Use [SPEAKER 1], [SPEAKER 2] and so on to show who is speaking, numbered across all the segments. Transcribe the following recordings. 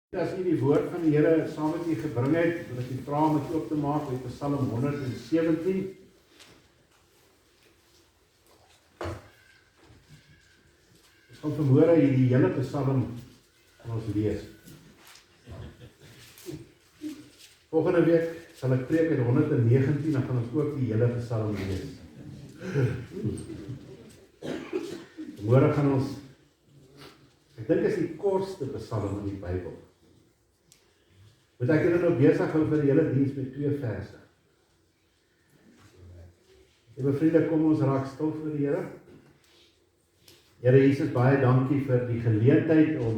[SPEAKER 1] As u die woord van die Here saam met u gebring het, wil ek u vra om dit oop te maak uit Psalm 117. Ons gaan vanmôre hierdie hele Psalm aan ons lees. Volgende week sal ek preek uit 119, dan gaan ons ook die hele Psalm lees. Vanmôre gaan ons, ek dink is die kortste Psalm in die Bybel. Want ek het nou besig hou vir die hele diens met 2 verse. Liewe vriende, kom ons raak stil vir die Here. Here Jesus, baie dankie vir die geleentheid om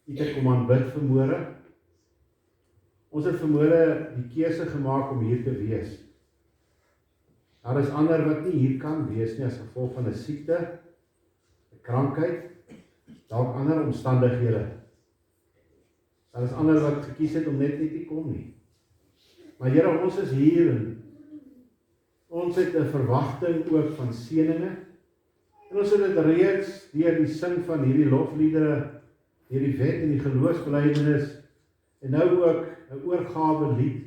[SPEAKER 1] u te kom aanbid vanmôre. Ons het vanmôre die keuse gemaak om hier te wees. Daar is ander wat nie hier kan wees nie as gevolg van 'n siekte, 'n krankheid, dalk ander omstandighede. Daar is ander wat gekies het om net nie te kom nie. Maar Here, ons is hier en ons het 'n verwagting ook van seëninge. En ons het dit reeds deur die sing van hierdie lofliedere, deur die wet en die geloofsbelijdenis en nou ook 'n oorgawe lied,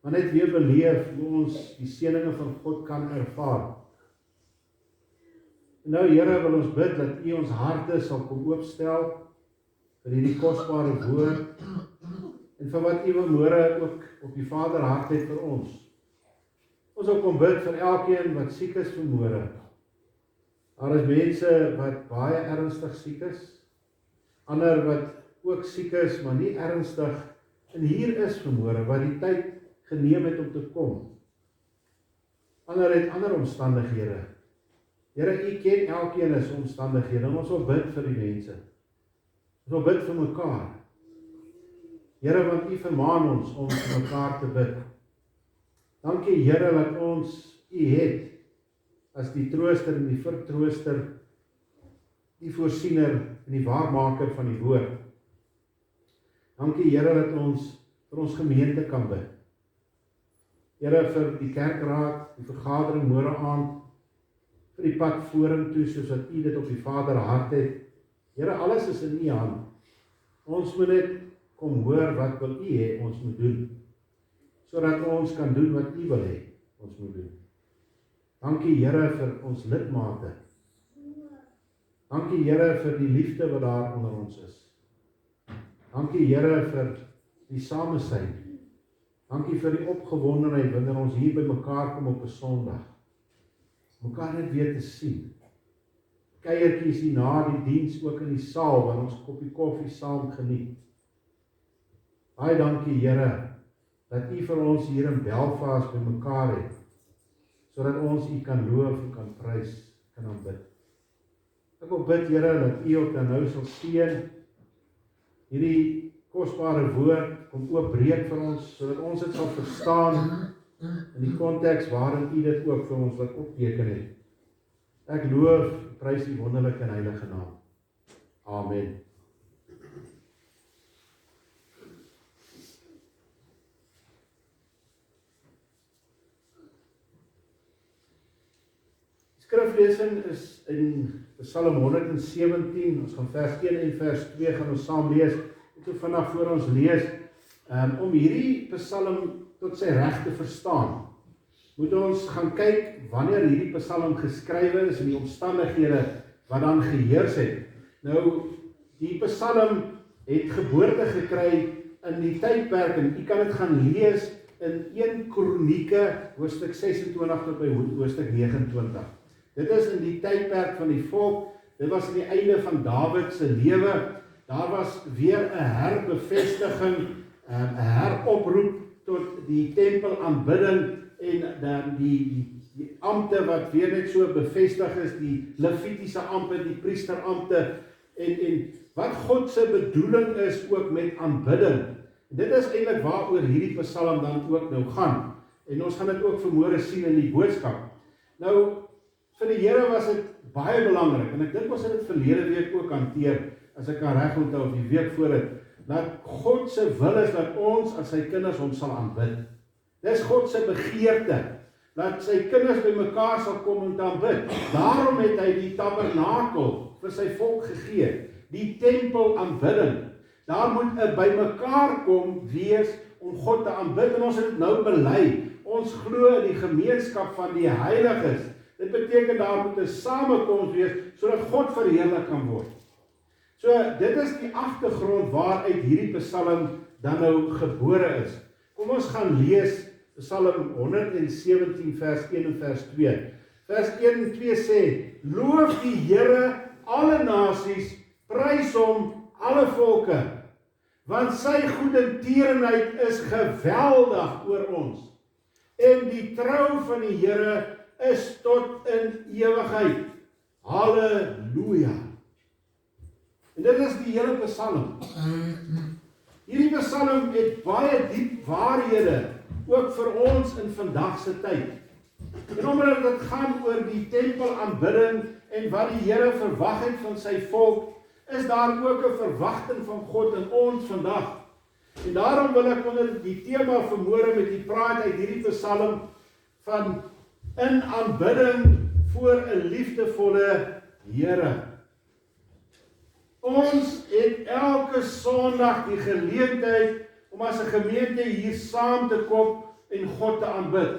[SPEAKER 1] maar net weer beleef hoe ons die seëninge van God kan ervaar. En nou Here, wil ons bid dat u ons harte sal kom oopstel vir hierdie kosbare woord en vir wat u vanmôre ook op die Vader hart het vir ons. Ons wil kom bid vir elkeen wat siek is vanmôre. Daar is mense wat baie ernstig siek is, ander wat ook siek is, maar nie ernstig, en hier is vanmôre wat die tyd geneem het om te kom. Ander het ander omstandighede. Here, u ken elkeen se omstandighede, en ons wil bid vir die mense. Ons wil bid vir mekaar. Here, want u vermaan ons om vir mekaar te bid. Dankie Here dat ons u het as die trooster en die vertrooster, die voorsiener en die waarmaker van die woord. Dankie Here dat ons vir ons gemeente kan bid. Here, vir die kerkraad, die vergadering môre aand, vir die pad vorentoe soos wat u dit op die Vader hart het. Here, alles is in u hand. Ons moet net kom hoor wat wil u hê ons moet doen, sodat ons kan doen wat u wil hê ons moet doen. Dankie Here vir ons lidmate. Dankie Here vir die liefde wat daar onder ons is. Dankie Here vir die samesyn. Dankie vir die opgewondenheid wanneer ons hier by mekaar kom op 'n Sondag. Mekaar net weer te sien. Kuiertjies hier na die diens ook in die saal, waar ons 'n koppie koffie saam geniet. Baie dankie Here, dat u vir ons hier in Belfast by mekaar het, sodat ons u kan loof en kan prys, kan aanbid. Ek wil bid Here, dat u ook dan nou sal seën, hierdie kosbare woord, kom oopbreek vir ons, sodat ons dit sal verstaan, in die konteks waarin u dit ook vir ons wat opteken het. Ek loof, prys die wonderlike en heilige naam. Amen. Die skriflesing is in Psalm 117, ons gaan vers 1 en vers 2 gaan ons saam lees. Ek wil vandag voor ons lees, om hierdie Psalm tot sy reg te verstaan, moet ons gaan kyk wanneer hierdie Psalm geskrywe is en die omstandighede wat dan geheers het. Nou, die Psalm het geboorte gekry in die tydperk, en u kan dit gaan lees in 1 Kronieke, hoofstuk 26 tot by hoofstuk 29. Dit is in die tydperk van die volk, dit was in die einde van Dawid se lewe, daar was weer 'n herbevestiging, 'n heroproep tot die tempelaanbidding, en dan die ampte wat weer net so bevestig is, die Levitiese ampte, die priesterampte, en wat God se bedoeling is ook met aanbidding. En dit is eintlik waaroor hierdie Psalm dan ook nou gaan. En ons gaan dit ook vanmôre sien in die boodskap. Nou, vir die Here was dit baie belangrik, en ek dink ons het dit verlede week ook hanteer, as ek kan reg onthou, of die week voor dit, dat God se wil is dat ons as sy kinders hom sal aanbid. Dis God se begeerte, dat sy kinders by mekaar sal kom en aanbid. Daarom het hy die tabernakel vir sy volk gegee, die tempel aanbidding, Daar moet 'n bymekaar kom wees om God te aanbid, en ons het dit nou bely. Ons glo in die gemeenskap van die heiliges. Dit beteken daar moet 'n samekoms wees, sodat God verheerlik kan word. So, dit is die agtergrond waaruit hierdie Psalm dan nou gebore is. Kom ons gaan lees Psalm 117 vers 1 en vers 2. Vers 1 en 2 sê, loof die Here alle nasies, prys hom alle volke, want sy goedertierenheid is geweldig oor ons, en die trou van die Here is tot in ewigheid. Halleluja. En dit is die hele Psalm. Hierdie Psalm het baie diep waarhede, ook vir ons in vandag se tyd. En omdat dit gaan oor die tempelaanbidding en wat die Here verwag het van sy volk, is daar ook 'n verwagting van God in ons vandag. En daarom wil ek onder die tema vanmôre met u praat uit hierdie Psalm van in aanbidding voor 'n liefdevolle Here. Ons het elke Sondag die geleentheid om as 'n gemeente hier saam te kom en God te aanbid.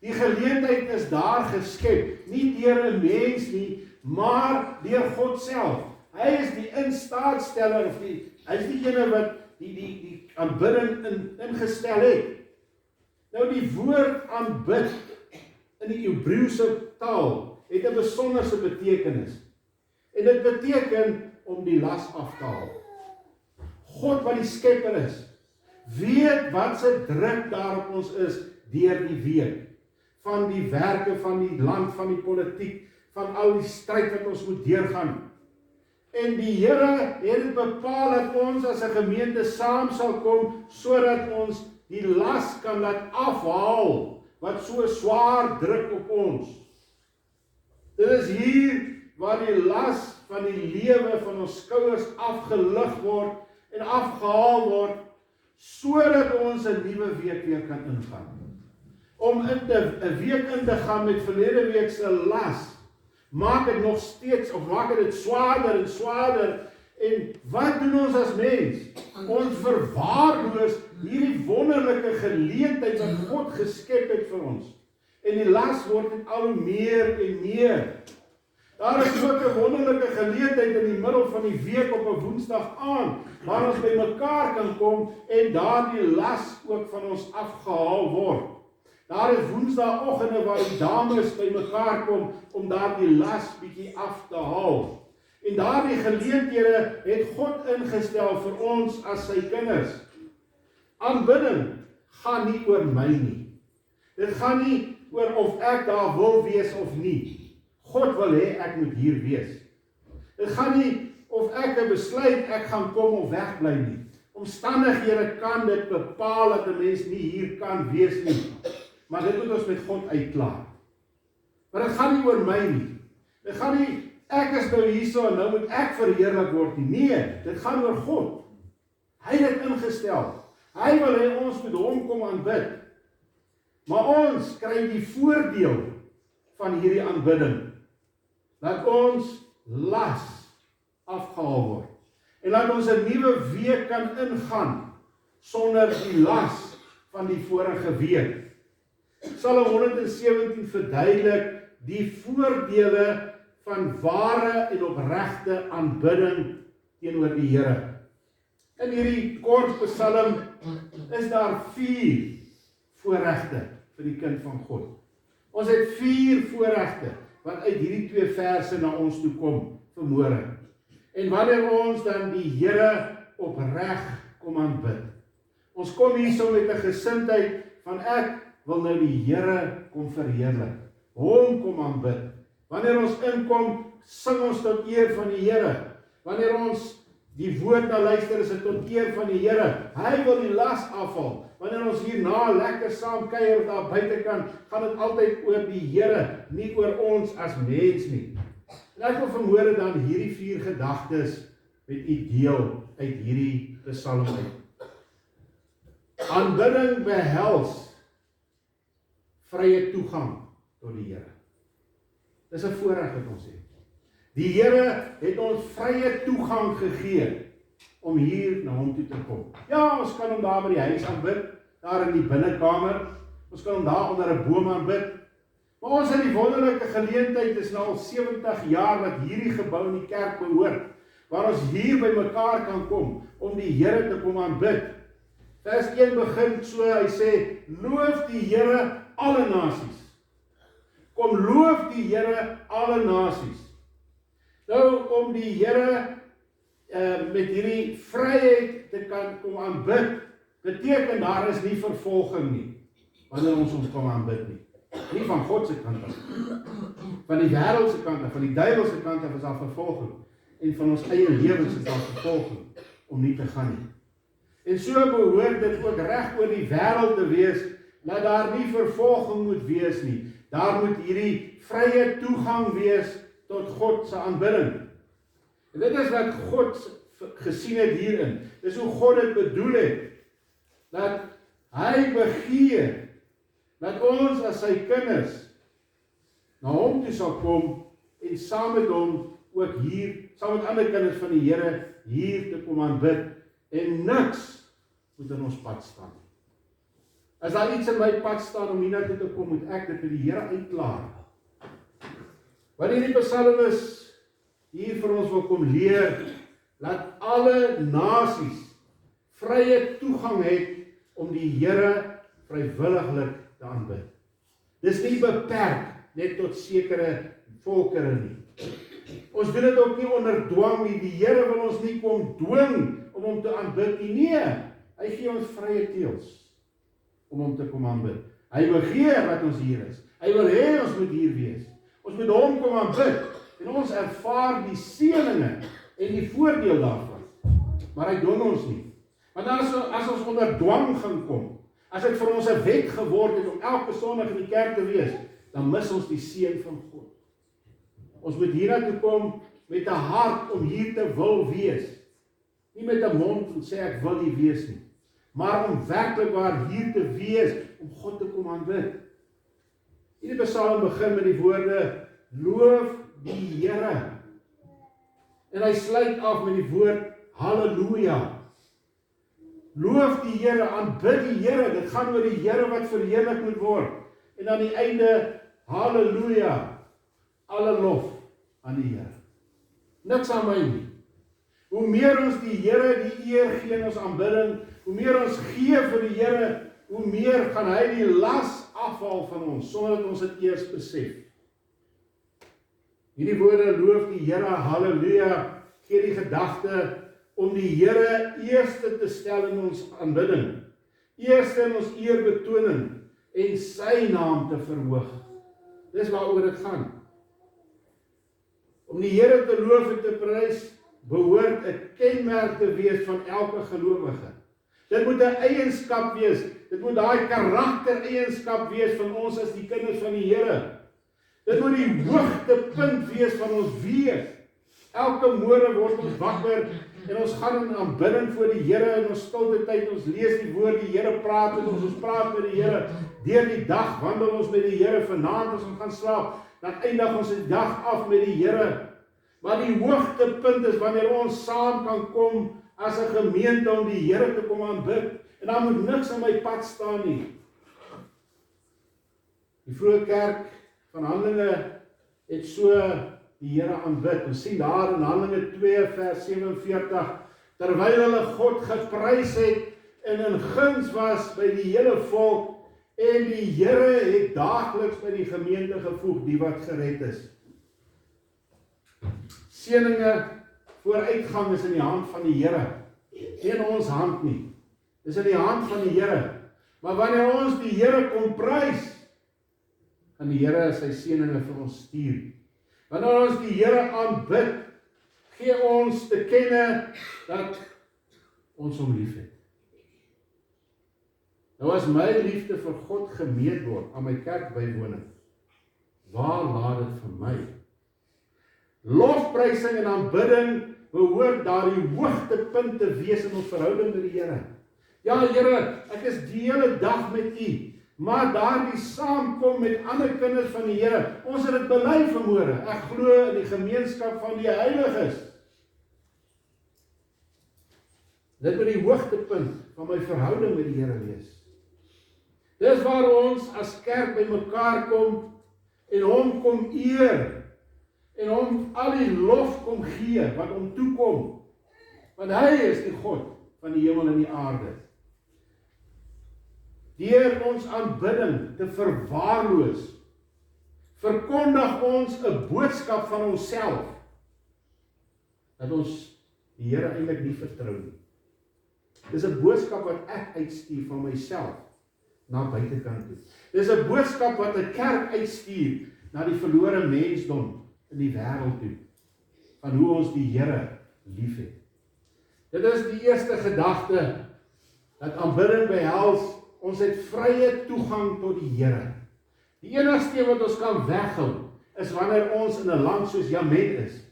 [SPEAKER 1] Die geleentheid is daar geskep, nie deur 'n mens nie, maar deur God self. Hy is die instaatsteller, of hy is die ene wat die aanbidding ingestel het. Nou die woord aanbid in die Hebreëse taal het 'n besonderse betekenis. En dit beteken om die las af te haal. God wat die skepper is, weet wat se druk daar op ons is deur die week. Van die werke, van die land, van die politiek, van al die stryd wat ons moet deurgaan. En die Here het dit bepaal dat ons as 'n gemeente saam sal kom, sodat ons die las kan laat afhaal, wat so swaar druk op ons. Dit is hier waar die las van die lewe van ons skouers afgelig word en afgehaal word, sodat ons 'n nuwe week weer kan ingaan. Om 'n week in te gaan met verlede week se las, maak dit nog steeds, of maak dit swaarder en swaarder. En wat doen ons as mens? Ons verwaarloos hierdie wonderlike geleentheid wat God geskep het vir ons. En die las word net al hoe meer en meer. Daar is ook 'n wonderlike geleentheid in die middel van die week op 'n Woensdag aand, waar ons by mekaar kan kom en daardie las ook van ons afgehaal word. Daar is Woensdagoggende waar die dames by mekaar kom om daardie las bietjie af te haal. En daardie geleenthede het God ingestel vir ons as sy kinders. Aanbidding gaan nie oor my nie. Dit gaan nie oor of ek daar wil wees of nie. God wil hê ek moet hier wees. Dit gaan nie of ek 'n besluit ek gaan kom of wegbly nie. Omstandighede kan dit bepaal dat 'n mens nie hier kan wees nie. Maar dit moet ons met God uitklaar. Maar dit gaan nie oor my nie. Dit gaan nie, ek is nou hierso en nou moet ek verheerlik word nie. Nee, dit gaan oor God. Hy het dit ingestel. Hy wil hê ons moet hom kom aanbid. Maar ons kry die voordeel van hierdie aanbidding. Dat ons las afgehaal word. En dat ons 'n nuwe week kan ingaan sonder die las van die vorige week. Psalm 117 verduidelik die voordele van ware en opregte aanbidding teenoor die Here. In hierdie kort Psalm is daar 4 voorregte vir die kind van God. Ons het 4 voorregte wat uit hierdie 2 verse na ons toe kom vanmôre. En wanneer ons dan die Here opreg kom aanbid. Ons kom hierso met 'n gesindheid van ek wil nou die Here kom verheerlik. Hom kom aanbid. Wanneer ons inkom, sing ons tot eer van die Here. Wanneer ons die woord na luister, is dit tot eer van die Here. Hy wil die las afhaal. Wanneer ons hierna lekker saam kuier of daar buitekant, gaan dit altyd oor die Here, nie oor ons as mens nie. En ek wil vanmôre dan hierdie 4 gedagtes met u deel uit hierdie Psalm uit. Aanbidding behels vrye toegang tot die Here. Dis 'n voorreg wat ons het. Die Here het ons vrye toegang gegee om hier na hom toe te kom. Ja, ons kan hom daar by die huis aanbid, daar in die binnekamer, ons kan hom daar onder 'n boom aanbid, maar ons het die wonderlike geleentheid, is nou al 70 jaar wat hierdie gebou in die kerk behoort, waar ons hier by mekaar kan kom, om die Here te kom aanbid. Vers 1 begin so, hy sê, loof die Here alle nasies. Kom loof die Here alle nasies. Nou, om die Here met hierdie vryheid te kan kom aanbid, beteken daar is nie vervolging nie, wanneer ons kom aanbid nie. Nie van God se kant af, van die wêreld se kant af, van die duiwel se kant af is daar vervolging, en van ons eie lewens is daar vervolging, om nie te gaan nie. En so behoort dit ook reg oor die wêreld te wees, dat daar nie vervolging moet wees nie. Daar moet hierdie vrye toegang wees tot God se aanbidding. En dit is wat God gesien het hierin. Dis hoe God dit bedoel het, dat hy begeer, dat ons as sy kinders na hom toe sal kom, en saam met hom ook hier, saam met ander kinders van die Here, hier te kom aanbid, en niks moet in ons pad staan. As daar iets in my pad staan om hier na toe te kom, moet ek dit by die Here uitklaar. Wanneer die psalmis hier vir ons wil kom leer, laat alle nasies vrye toegang het om die Here vrywilliglik te aanbid. Dis nie beperk net tot sekere volkere nie. Ons doen dit ook nie onder dwang nie. Die Here wil ons nie kom dwing om hom te aanbid nie. Nee, hy gee ons vrye teels om hom te kom aanbid. Hy begeer dat ons hier is. Hy wil hê ons moet hier wees. Ons moet hom kom aanbid en ons ervaar die seëninge en die voordeel daarvan. Maar hy dwing ons nie. Want as ons onder dwang gaan kom, as dit vir ons 'n wet geword het om elke Sondag in die kerk te wees, dan mis ons die seën van God. Ons moet hiernatoe kom met 'n hart om hier te wil wees. Nie met 'n mond om sê ek wil hier wees nie, maar om werklik waar hier te wees, om God te kom aanbid. Hierdie psalm begin met die woorde, loof die Here. En hy sluit af met die woord, halleluja. Loof die Here, aanbid die Here, dit gaan oor die Here wat verheerlik moet word. En aan die einde, halleluja, alle lof aan die Here. Niks aan my nie. Hoe meer ons die Here die eer gee in ons aanbidding, hoe meer ons gee vir die Here, hoe meer gaan hy die las afhaal van ons, sonder dat ons dit eers besef. Hierdie woorde, loof die Here, halleluja, gee die gedagte om die Here eerste te stel in ons aanbidding, eerste in ons eerbetoning en sy naam te verhoog. Dis waaroor dit gaan. Om die Here te loof en te prys, behoort 'n kenmerk te wees van elke gelowige. Dit moet 'n eienskap wees, dit moet daai karaktereienskap wees van ons as die kinders van die Here. Dit moet die hoogtepunt wees van ons wees. Elke môre word ons wakker en ons gaan in aanbidding voor die Here in ons stilte tyd, ons lees die woord, die Here praat met ons praat met die Here. Deur die dag wandel ons met die Here, vanaand as ons gaan slaap, dan eindig ons die dag af met die Here. Maar die hoogtepunt is wanneer ons saam kan kom as 'n gemeente om die Here te kom aanbid. En dan moet niks aan my pad staan nie. Die vroeë kerk van Handelinge het so die Here aanbid. Ons sien daar in Handelinge 2 vers 47, terwyl hulle God geprys het en in guns was by die hele volk, en die Here het daagliks by die gemeente gevoeg, die wat gered is. Seëninge vooruitgang is in die hand van die Here, nie in ons hand nie. Dis in die hand van die Here. Maar wanneer ons die Here kom prys, gaan die Here sy seëninge vir ons stuur. Wanneer ons die Here aanbid, gee ons te kenne dat ons hom liefhet. Nou as my liefde vir God gemeet word aan my kerkbywoning, waar laat dit vir my? Lofprysing en aanbidding behoort daardie hoogtepunt te wees in ons verhouding met die Here. Ja, Here, ek is die hele dag met U, maar daardie saamkom met ander kinders van die Here, ons het dit bely vanmôre. Ek glo in die gemeenskap van die heiliges. Dit moet die hoogtepunt van my verhouding met die Here wees. Dis waar ons as kerk by mekaar kom en hom kom eer en hom al die lof kom gee wat hom toekom. Want hy is die God van die hemel en die aarde. Deur ons aanbidding te verwaarloos, verkondig ons 'n boodskap van onsself, dat ons die Here eintlik nie vertrou nie. Dis 'n boodskap wat ek uitstuur van myself na buitekant toe. Dis 'n boodskap wat 'n kerk uitstuur na die verlore mensdom in die wêreld toe, van hoe ons die Here liefhet. Dit is die eerste gedagte, dat aanbidding behels, ons het vrye toegang tot die Here. Die enigste wat ons kan weghou, is wanneer ons in 'n land soos Jemen is,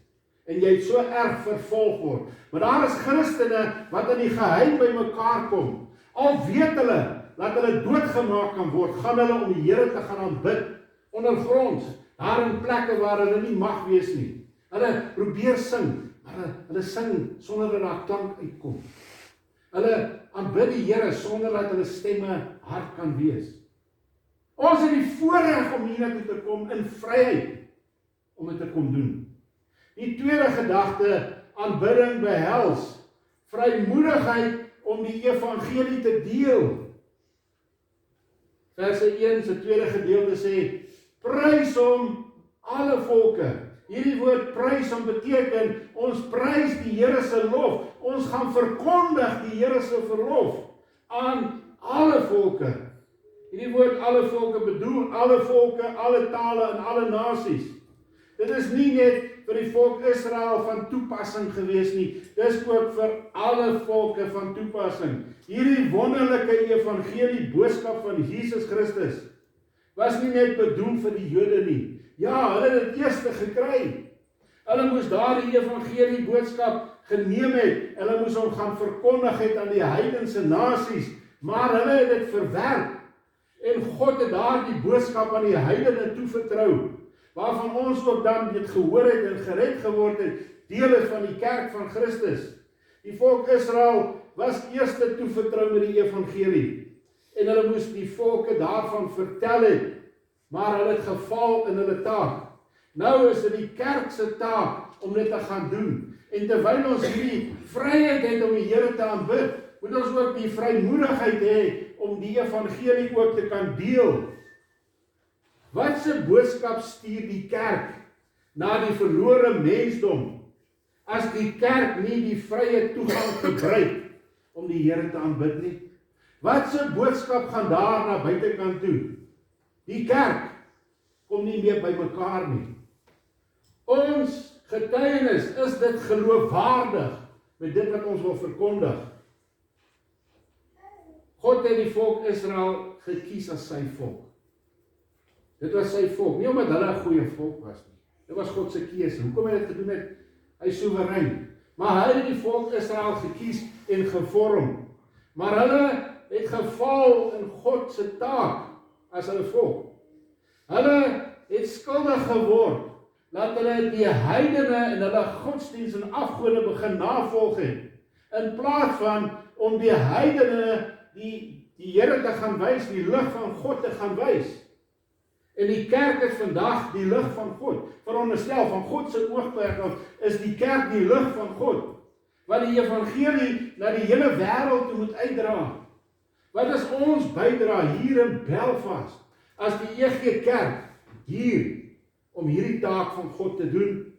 [SPEAKER 1] en jy so erg vervolg word. Maar daar is Christene wat in die geheim by mekaar kom. Al weet hulle dat hulle doodgemaak kan word, gaan hulle om die Here te gaan aanbid, ondergronds, daar in plekke waar hulle nie mag wees nie. Hulle probeer sing, maar hulle sing sonder dat daar klank uitkom. Hulle aanbid die Here sonder dat hulle stemme hard kan wees. Ons het die voorreg om hiernatoe te kom in vryheid, om dit te kom doen. Die tweede gedagte, aanbidding behels vrymoedigheid om die evangelie te deel. Verse 1 se tweede gedeelte sê, prys hom alle volke. Hierdie woord prys hom beteken, ons prys die Here se lof. Ons gaan verkondig die Here se verlof aan alle volke. Hierdie woord alle volke bedoel alle volke, alle tale en alle nasies. Dit is nie net vir die volk Israel van toepassing gewees nie, dis ook vir alle volke van toepassing. Hierdie wonderlike evangelie boodskap van Jesus Christus was nie net bedoel vir die Jode nie. Ja, hulle het dit eers gekry. Hulle moes daardie evangelie boodskap geneem het, hulle moes hom gaan verkondig het aan die heidense nasies, maar hulle het dit verwerp. En God het daardie boodskap aan die heidene toevertrou, waarvan ons ook dan dit gehoor het en gered geword het, deel is van die kerk van Christus. Die volk Israel was eerste toevertrou met die evangelie, en hulle moes die volke daarvan vertel het, maar hulle het gefaal in hulle taak. Nou is dit die kerk se taak om dit te gaan doen, en terwyl ons hierdie vryheid het om die Here te aanbid, moet ons ook die vrymoedigheid hê om die evangelie ook te kan deel. Wat se boodskap stuur die kerk na die verlore mensdom, as die kerk nie die vrye toegang gebruik om die Here te aanbid nie? Wat se boodskap gaan daar na buitekant toe? Die kerk kom nie meer by mekaar nie. Ons getuienis, is dit geloofwaardig met dit wat ons wil verkondig? God het die volk Israel gekies as sy volk. Dit was sy volk, nie omdat hulle 'n goeie volk was nie. Dit was God se keuse. Hoekom hy dit gedoen het? Hy is soewerein. Maar hy het die volk Israel gekies en gevorm. Maar hulle het gefaal in God se taak as hulle volk. Hulle het skuldig geword dat hulle die heidene en hulle godsdienst en afgode begin navolg het, in plaas van om die heidene die Here te gaan wys, die lig van God te gaan wys. En die kerk is vandag die lig van God. Veronderstel, van God se oogpunt af is die kerk die lig van God, wat die evangelie na die hele wêreld toe moet uitdra. Wat is ons bydra hier in Belfast, as die EG Kerk hier, om hierdie taak van God te doen?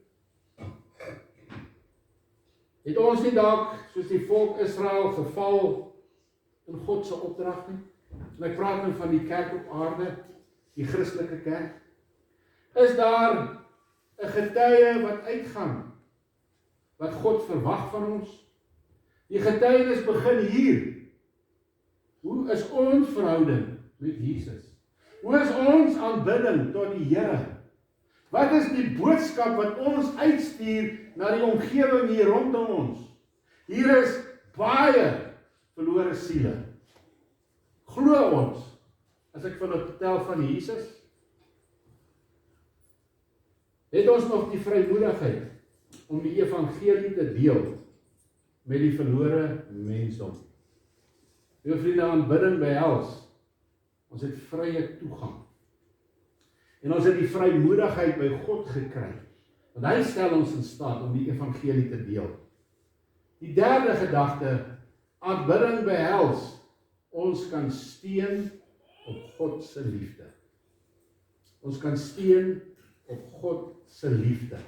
[SPEAKER 1] Het ons nie dalk, soos die volk Israel, geval in God se opdrag nie? En ek praat nou van die kerk op aarde, die Christelike kerk. Is daar 'n getuie wat uitgaan, wat God verwag van ons? Die getuienis begin hier. Hoe is ons verhouding met Jesus? Hoe is ons aanbidding tot die Here? Wat is die boodskap wat ons uitstuur na die omgewing hier rondom ons? Hier is baie verlore siele. Glo ons, as ek van dit vertel van Jesus, het ons nog die vrymoedigheid om die evangelie te deel met die verlore mensdom. Jou vriende, aanbidding behels, ons het vrye toegang. En ons het die vrymoedigheid by God gekry, want hy stel ons in staat om die evangelie te deel. Die derde gedagte, aanbidding behels, ons kan steun op God se liefde. Ons kan steun op God se liefde.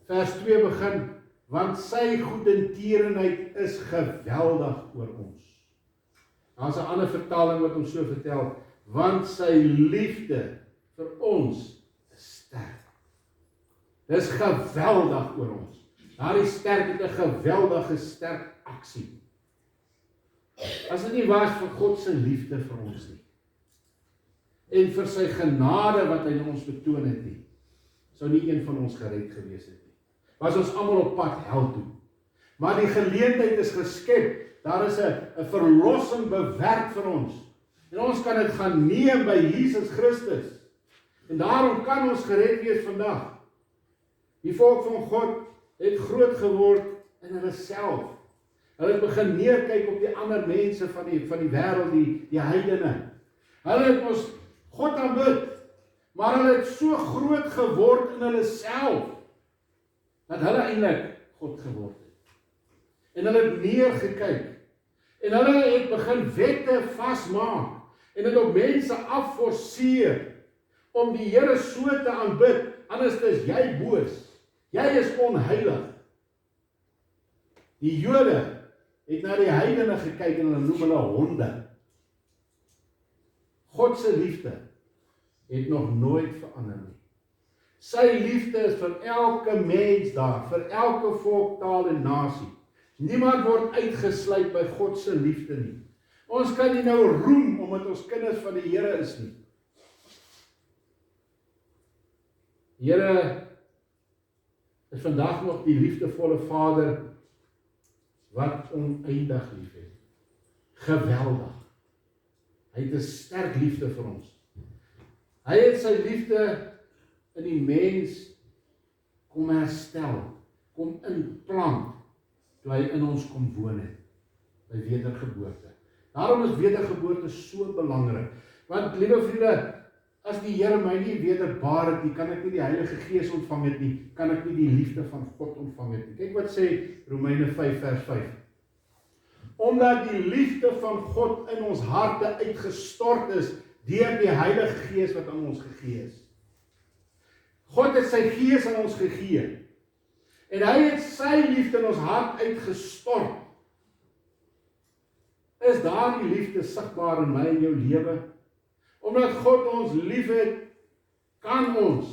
[SPEAKER 1] Vers 2 begin, want sy goedertierenheid is geweldig oor ons. Daar is 'n ander vertaling wat ons so vertel, want sy liefde vir ons is sterk. Dis geweldig oor ons. Daardie sterk het 'n geweldige sterk aksie. As dit nie was vir God se liefde vir ons nie, en vir sy genade wat hy aan ons betoon het nie, sou nie een van ons gered gewees het nie. Was ons almal op pad hel toe. Maar die geleentheid is geskep. Daar is 'n verlossing bewerk vir ons. En ons kan dit gaan neem by Jesus Christus. En daarom kan ons gered wees vandag. Die volk van God het groot geword in hulle self. Hulle het begin neerkyk op die ander mense van die wêreld, die heidene. Hulle het ons God aanbid, maar hulle het so groot geword in hulle self, dat hulle eintlik God geword het. En hulle het neergekyk, en hulle het begin wette vasmaak, en het op mense afforceer, om die Here so te aanbid, anders is jy boos, jy is onheilig. Die Jode het na die heidene gekyk en hulle noem hulle honde. God se liefde het nog nooit verander nie. Sy liefde is vir elke mens daar, vir elke volk, taal en nasie. Niemand word uitgesluit by God se liefde nie. Ons kan nie nou roem omdat ons kinders van die Here is nie. Die Here is vandag nog die liefdevolle Vader wat oneindig lief het. Geweldig. Hy het 'n sterk liefde vir ons. Hy het sy liefde in die mens kom herstel, kom inplant, toe hy in ons kom woon het, by wedergeboorte. Daarom is wedergeboorte so belangrik, want liewe vriende, as die Here my nie wederbaar het nie, kan ek nie die Heilige Gees ontvang het nie, kan ek nie die liefde van God ontvang het nie. Kyk wat sê Romeine 5 vers 5. Omdat die liefde van God in ons harte uitgestort is, deur die Heilige Gees wat aan ons gegee is. God het sy Gees aan ons gegee, en hy het sy liefde in ons hart uitgestort. Is daar die liefde sigbaar in my en jou lewe? Omdat God ons lief het, kan ons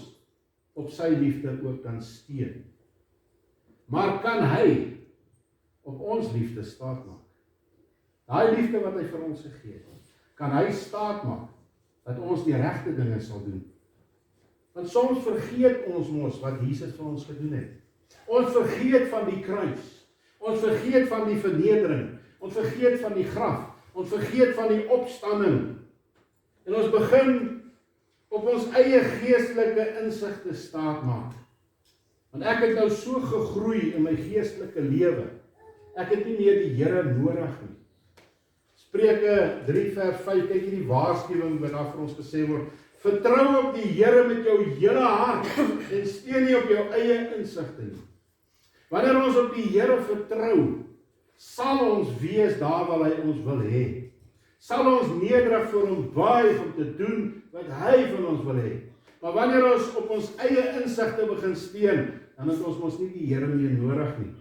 [SPEAKER 1] op sy liefde ook dan steun. Maar kan hy op ons liefde staat maak? Daai liefde wat hy vir ons gegee het, kan hy staat maak dat ons die regte dinge sal doen. Want soms vergeet ons mos wat Jesus vir ons gedoen het. Ons vergeet van die kruis. Ons vergeet van die vernedering. Ons vergeet van die graf. Ons vergeet van die opstanding. En ons begin op ons eie geestelike insig te staat maak. Want ek het nou so gegroei in my geestelike lewe. Ek het nie meer die Here nodig nie. Spreuke 3 vers 5, kyk hierdie waarskuwing wat daar vir ons gesê word. Vertrou op die Here met jou hele hart en steun nie op jou eie insigte nie. Wanneer ons op die Here vertrou, sal ons wees daar waar hy ons wil hê. Sal ons nederig voor hom buig om te doen wat hy van ons wil hê. Maar wanneer ons op ons eie insigte begin steun, dan het ons mos nie die Here meer nodig nie.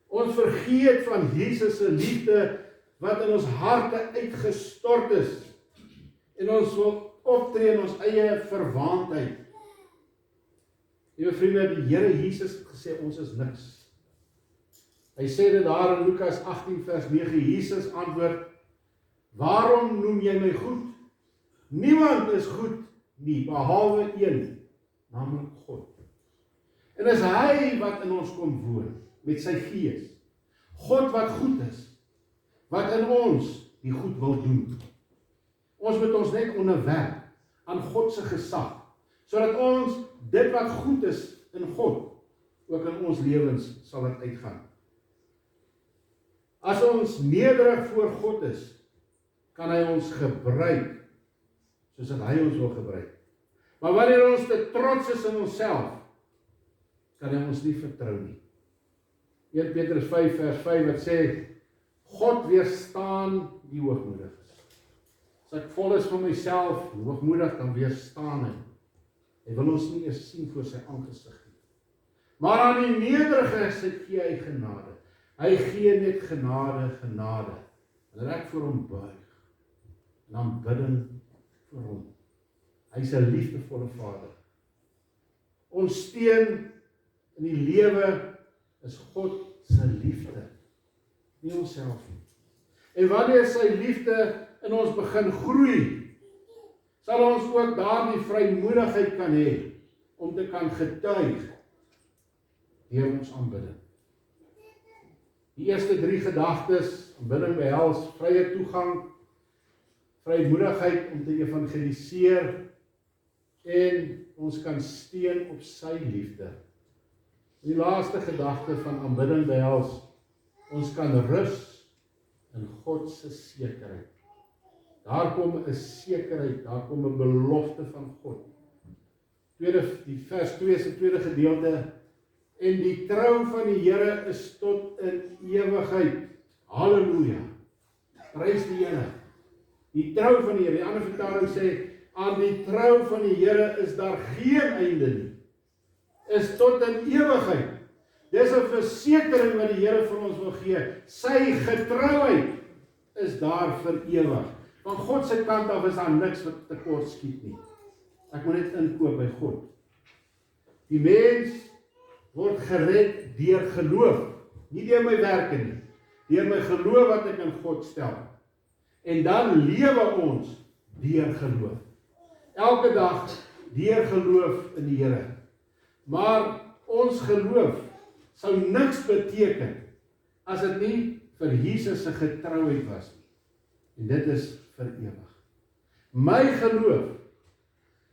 [SPEAKER 1] Ons vergeet van Jesus se liefde wat in ons harte uitgestort is. En ons wil optree in ons eie verwaandheid. Liewe vriende, die Here Jesus het gesê ons is niks. Hy sê dit daar in Lukas 18 vers 9, Jesus antwoord, waarom noem jy my goed? Niemand is goed nie, behalwe een, naamlik God. En is hy wat in ons kom woon, met sy Gees. God wat goed is, wat in ons die goed wil doen. Ons moet ons net onderwerp aan God se gesag, sodat ons dit wat goed is in God, ook in ons lewens sal dit uitgaan. As ons nederig voor God is, kan hy ons gebruik, soos dat hy ons wil gebruik. Maar wanneer ons te trots is in onsself, kan hy ons nie vertrou nie. 1 Petrus 5 vers 5 wat sê, God weerstaan die hoogmoediges. As ek vol is van myself, hoogmoedig, dan weerstaan hy. Hy wil ons nie eers sien voor sy aangesig nie. Maar aan die nederiges gee hy genade. Hy gee net genade, genade. En ek vir hom buig. En aanbidding vir hom. Hy is 'n liefdevolle Vader. Ons steun in die lewe is God se liefde, nie onsself nie. En wanneer sy liefde in ons begin groei, sal ons ook daardie vrymoedigheid kan hê om te kan getuig deur ons aanbidding. Die eerste 3 gedagtes, aanbidding behels vrye toegang, vrymoedigheid om te evangeliseer en ons kan steun op sy liefde. Die laaste gedagte van aanbidding behels, ons kan rus in God se sekerheid. Daar kom 'n sekerheid, daar kom 'n belofte van God. Die vers 2 se tweede gedeelte, en die trou van die Here is tot in ewigheid. Halleluja. Prys die Here. Die trou van die Here, die ander vertaling sê, aan die trou van die Here is daar geen einde nie. Is tot in ewigheid. Dis 'n versekering wat die Here vir ons wil gee. Sy getrouheid is daar vir ewig. Van God se kant af is daar niks wat tekort skiet nie. Ek moet net inkoop by God. Die mens word gered deur geloof, nie deur my werke nie, deur my geloof wat ek in God stel. En dan lewe ons deur geloof. Elke dag deur geloof in die Here. Maar ons geloof sou niks beteken as dit nie vir Jesus se getrouheid was nie. En dit is vir ewig. My geloof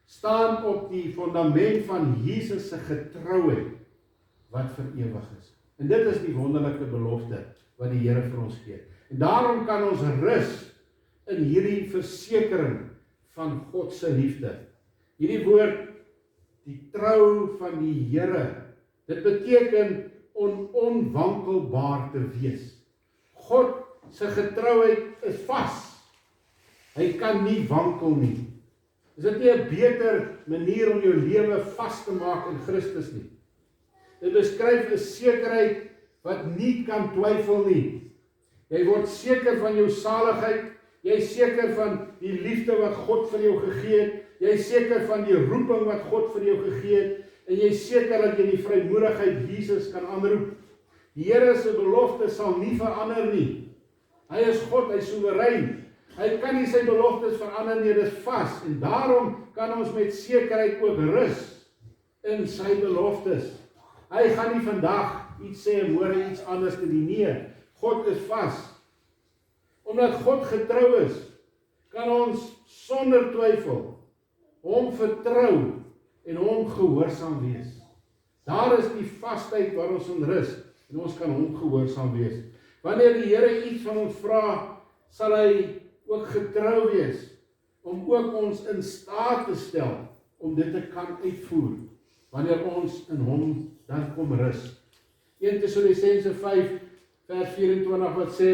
[SPEAKER 1] staan op die fundament van Jesus se getrouheid wat vir ewig is. En dit is die wonderlike belofte wat die Here vir ons gee. En daarom kan ons rus in hierdie versekering van God se liefde. Hierdie woord, die trou van die Here, dit beteken om onwankelbaar te wees. God se getrouheid is vas. Hy kan nie wankel nie. Is dit nie 'n beter manier om jou lewe vas te maak in Christus nie? Dit beskryf 'n sekerheid wat nie kan twyfel nie. Jy word seker van jou saligheid, jy is seker van die liefde wat God vir jou gegee het, jy is seker van die roeping wat God vir jou gegee het, en jy is seker dat jy die vrymoedigheid Jesus kan aanroep. Die Here se belofte sal nie verander nie. Hy is God, hy is soewerein. Hy kan nie sy beloftes verander nie, dit is vas. En daarom kan ons met sekerheid ook rus in sy beloftes. Hy gaan nie vandag iets sê en môre iets anders te doen nie. God is vas. Omdat God getrou is, kan ons sonder twyfel hom vertrou en hom gehoorsaam wees. Daar is die vasheid waar ons in rus en ons kan hom gehoorsaam wees. Wanneer die Here iets van ons vra, sal hy ook getrou wees om ook ons in staat te stel om dit te kan uitvoer wanneer ons in hom dan kom rus. 1 Tessalonisense 5 vers 24 wat sê,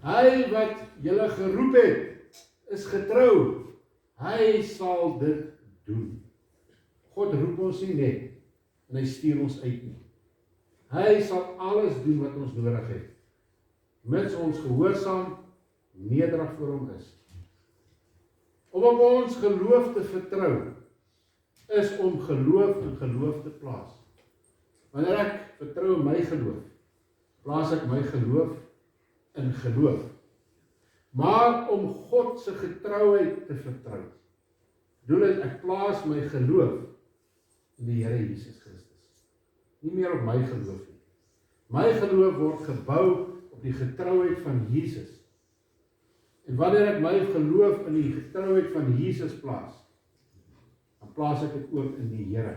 [SPEAKER 1] hy wat julle geroep het, is getrou. Hy sal dit doen. God roep ons nie net en hy stuur ons uit nie. Hy sal alles doen wat ons nodig het. Mits ons gehoorsaam, nederig voor hom is. Om op ons geloof te vertrou, is om geloof in geloof te plaas. Wanneer ek vertrou in my geloof, plaas ek my geloof in geloof. Maar om God se getrouheid te vertrou, doen ek plaas my geloof in die Here Jesus Christus. Nie meer op my geloof nie. My geloof word gebou op die getrouheid van Jesus. En wanneer ek my geloof in die getrouheid van Jesus plaas, dan plaas ek dit ook in die Here.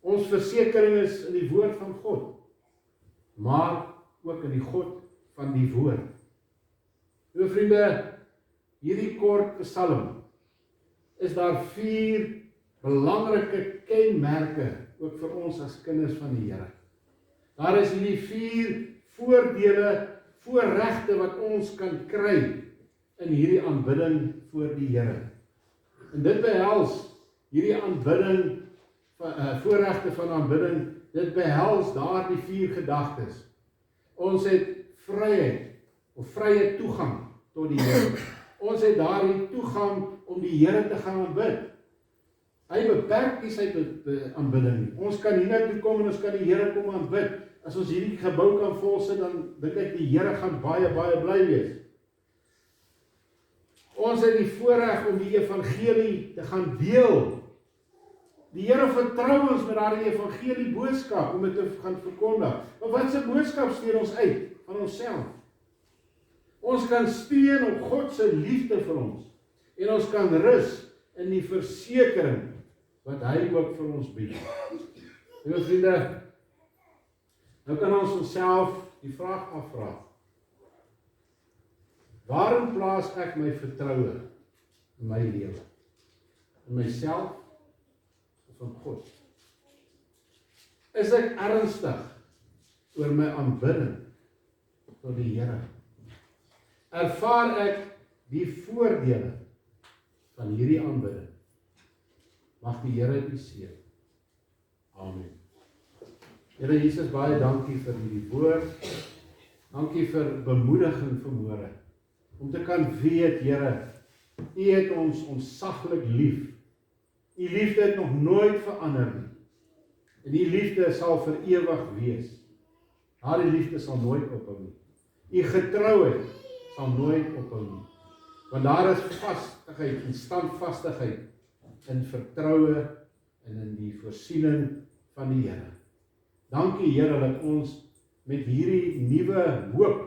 [SPEAKER 1] Ons versekering is in die woord van God, maar ook in die God van die woord. Liewe vriende, hierdie kort psalm is daar 4 belangrike kenmerke ook vir ons as kinders van die Here. Daar is hierdie 4 voordele, voorregte wat ons kan kry in hierdie aanbidding voor die Here. En dit behels hierdie aanbidding, voorregte van aanbidding, dit behels daardie 4 gedagtes. Ons het vryheid of vrye toegang tot die Here. Ons het daardie toegang om die Here te gaan aanbid. Hy beperk nie sy aanbidding nie. Ons kan hiernatoe kom en ons kan die Here kom aanbid. As ons hierdie gebou kan volsit, dan dink ek die Here gaan baie, baie bly wees. Ons het die voorreg om die evangelie te gaan deel. Die Here vertrou ons met daardie evangelie boodskap om dit te gaan verkondig. Maar wat se boodskap stuur ons uit van onsself? Ons kan steun op God se liefde vir ons. En ons kan rus in die versekering wat hy ook vir ons bied. Liewe vriende, nou kan ons onsself die vraag afvra. Waarin plaas ek my vertroue in my lewe? In myself of in God? Is ek ernstig oor my aanbidding tot die Here? Ervaar ek die voordele van hierdie aanbidding? Mag die Here u seën. Amen. Here Jesus, baie dankie vir hierdie woord. Dankie vir bemoediging vanmôre. Om te kan weet, Here, u het ons ontsaglik lief. U liefde het nog nooit verander nie. En die liefde sal vir ewig wees. Daardie liefde sal nooit ophou nie. U getrouheid sal nooit ophou nie. Want daar is vastigheid en standvastigheid in vertroue en in die voorsiening van die Here. Dankie Here dat ons met hierdie nuwe hoop,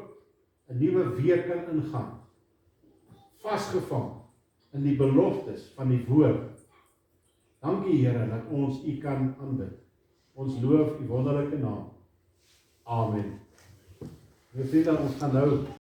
[SPEAKER 1] 'n nuwe week kan ingaan. Vasgevang in die beloftes van die woord. Dankie Here dat ons u kan aanbid. Ons loof u wonderlike naam. Amen. Ons gaan nou